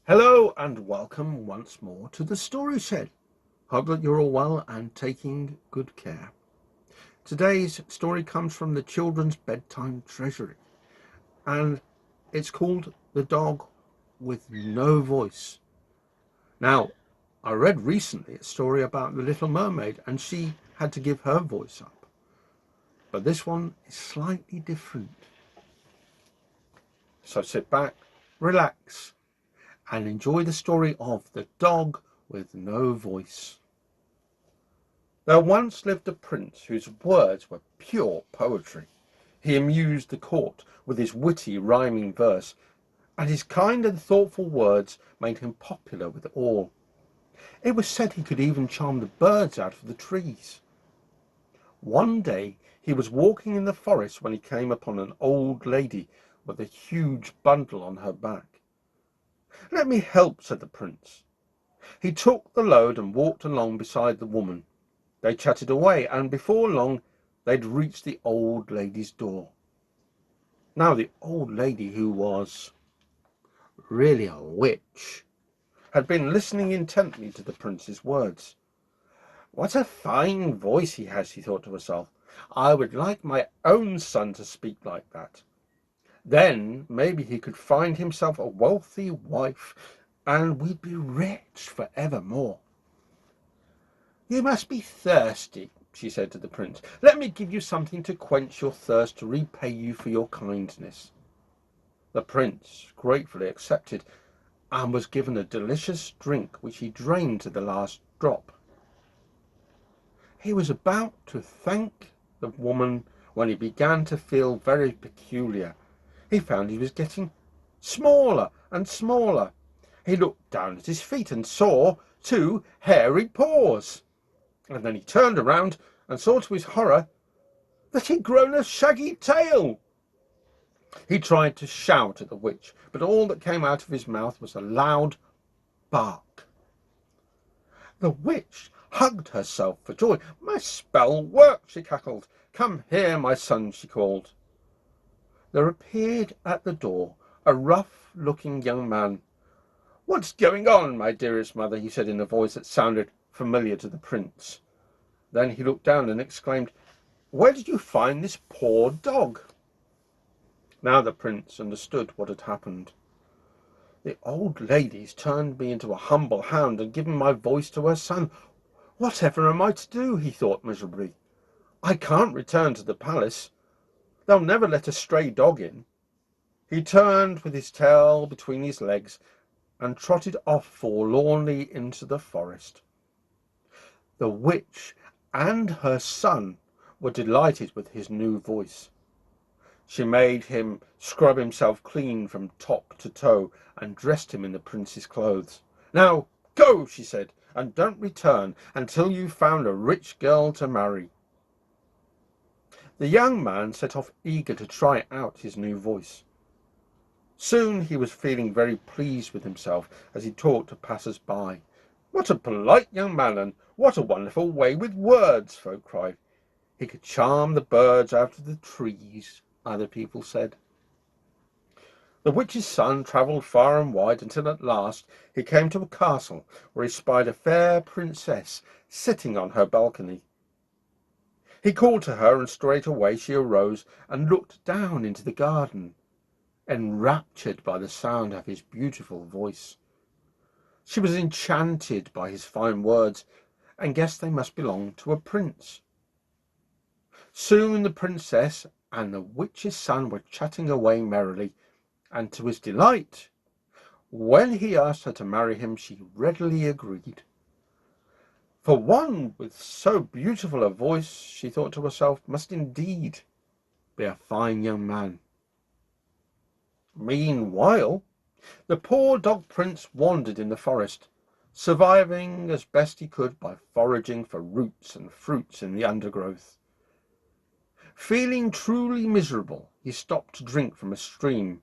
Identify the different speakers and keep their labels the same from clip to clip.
Speaker 1: Hello and welcome once more to the Story Shed. Hope that you're all well and taking good care. Today's story comes from the Children's Bedtime Treasury and it's called The Dog with No Voice. Now, I read recently a story about the Little Mermaid and she had to give her voice up. But this one is slightly different. So sit back, relax, and enjoy the story of The Dog with No Voice. There once lived a prince whose words were pure poetry. He amused the court with his witty rhyming verse, and his kind and thoughtful words made him popular with all. It was said he could even charm the birds out of the trees. One day he was walking in the forest when he came upon an old lady with a huge bundle on her back. "Let me help," said the prince. He took the load and walked along beside the woman. They chatted away, and before long they'd reached the old lady's door. Now the old lady, who was really a witch, had been listening intently to the prince's words. "What a fine voice he has," she thought to herself. "I would like my own son to speak like that. Then maybe he could find himself a wealthy wife and we'd be rich for evermore." "You must be thirsty," she said to the prince. "Let me give you something to quench your thirst, to repay you for your kindness." The prince gratefully accepted and was given a delicious drink which he drained to the last drop. He was about to thank the woman when he began to feel very peculiar. He found he was getting smaller and smaller. He looked down at his feet and saw two hairy paws. And then he turned around and saw to his horror that he'd grown a shaggy tail. He tried to shout at the witch, but all that came out of his mouth was a loud bark. The witch hugged herself for joy. "My spell worked," she cackled. "Come here, my son," she called. There appeared at the door a rough-looking young man. "What's going on, my dearest mother?" he said in a voice that sounded familiar to the prince. Then he looked down and exclaimed, "Where did you find this poor dog?" Now the prince understood what had happened. "The old lady's turned me into a humble hound and given my voice to her son. Whatever am I to do?" he thought miserably. "I can't return to the palace. They'll never let a stray dog in." He turned with his tail between his legs and trotted off forlornly into the forest. The witch and her son were delighted with his new voice. She made him scrub himself clean from top to toe and dressed him in the prince's clothes. "Now go," she said, "and don't return until you've found a rich girl to marry." The young man set off eager to try out his new voice. Soon he was feeling very pleased with himself as he talked to passers-by. "What a polite young man, and what a wonderful way with words," folk cried. "He could charm the birds out of the trees," other people said. The witch's son travelled far and wide until at last he came to a castle where he spied a fair princess sitting on her balcony. He called to her, and straightway she arose and looked down into the garden, enraptured by the sound of his beautiful voice. She was enchanted by his fine words and guessed they must belong to a prince. Soon the princess and the witch's son were chatting away merrily, and to his delight, when he asked her to marry him, she readily agreed. For one with so beautiful a voice, she thought to herself, must indeed be a fine young man. Meanwhile, the poor dog prince wandered in the forest, surviving as best he could by foraging for roots and fruits in the undergrowth. Feeling truly miserable, he stopped to drink from a stream.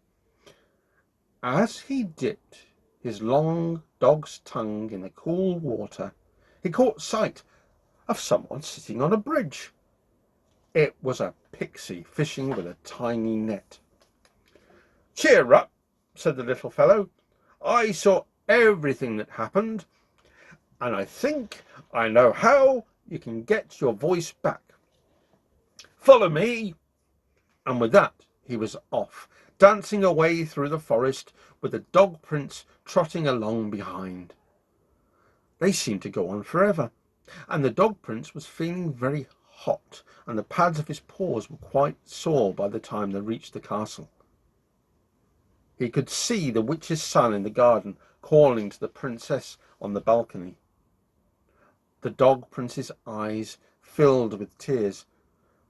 Speaker 1: As he dipped his long dog's tongue in the cool water, he caught sight of someone sitting on a bridge. It was a pixie fishing with a tiny net. "Cheer up," said the little fellow. "I saw everything that happened, and I think I know how you can get your voice back. Follow me." And with that, he was off, dancing away through the forest with the dog prince trotting along behind. They seemed to go on forever, and the dog prince was feeling very hot, and the pads of his paws were quite sore by the time they reached the castle. He could see the witch's son in the garden calling to the princess on the balcony. The dog prince's eyes filled with tears,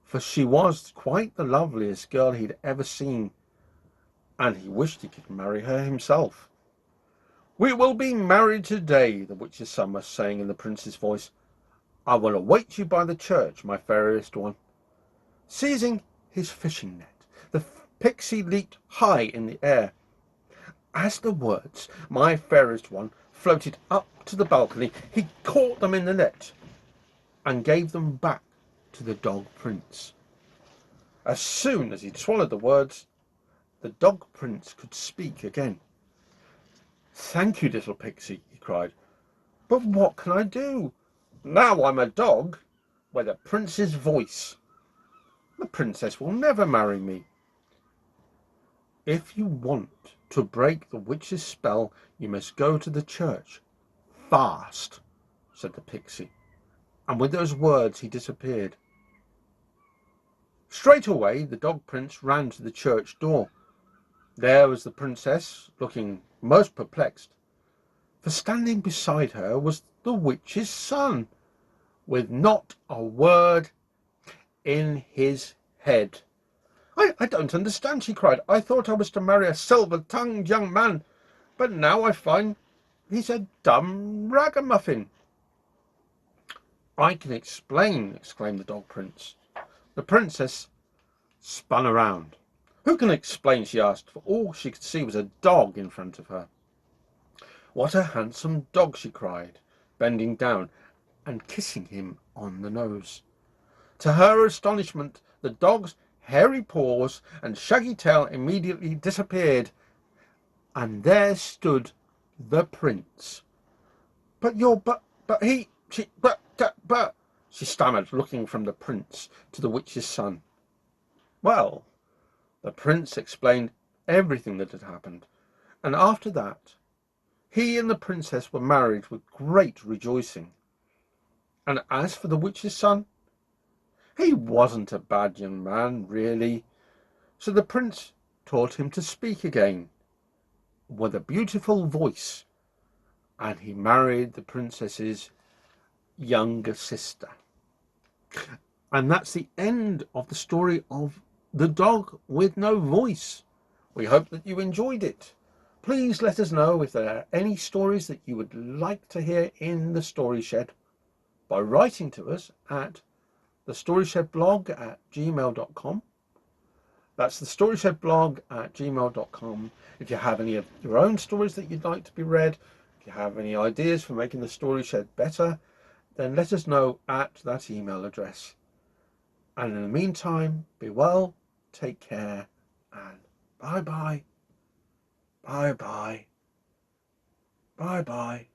Speaker 1: for she was quite the loveliest girl he'd ever seen, and he wished he could marry her himself. "We will be married today," the witch's son was saying in the prince's voice. "I will await you by the church, my fairest one." Seizing his fishing net, the pixie leaped high in the air. As the words, "my fairest one," floated up to the balcony, he caught them in the net and gave them back to the dog prince. As soon as he'd swallowed the words, the dog prince could speak again. "Thank you, little pixie," he cried. "But what can I do? Now I'm a dog with a prince's voice. The princess will never marry me." "If you want to break the witch's spell, you must go to the church fast," said the pixie, and with those words he disappeared. Straight away the dog prince ran to the church door. There was the princess, looking most perplexed, for standing beside her was the witch's son, with not a word in his head. I don't understand," she cried. "I thought I was to marry a silver-tongued young man, but now I find he's a dumb ragamuffin." "I can explain," exclaimed the dog prince. The princess spun around. "Who can explain?" she asked, for all she could see was a dog in front of her. "What a handsome dog!" she cried, bending down and kissing him on the nose. To her astonishment, the dog's hairy paws and shaggy tail immediately disappeared, and there stood the prince. "But he, she, but," she stammered, looking from the prince to the witch's son. Well, the prince explained everything that had happened, and after that, he and the princess were married with great rejoicing. And as for the witch's son, he wasn't a bad young man, really. So the prince taught him to speak again with a beautiful voice, and he married the princess's younger sister. And that's the end of the story of The Dog with No Voice. We hope that you enjoyed it. Please let us know if there are any stories that you would like to hear in the Story Shed by writing to us at thestoryshed@gmail.com. That's thestoryshed@gmail.com. If you have any of your own stories that you'd like to be read, if you have any ideas for making the Story Shed better, then let us know at that email address. And in the meantime, be well, take care, and bye-bye. Bye-bye. Bye-bye.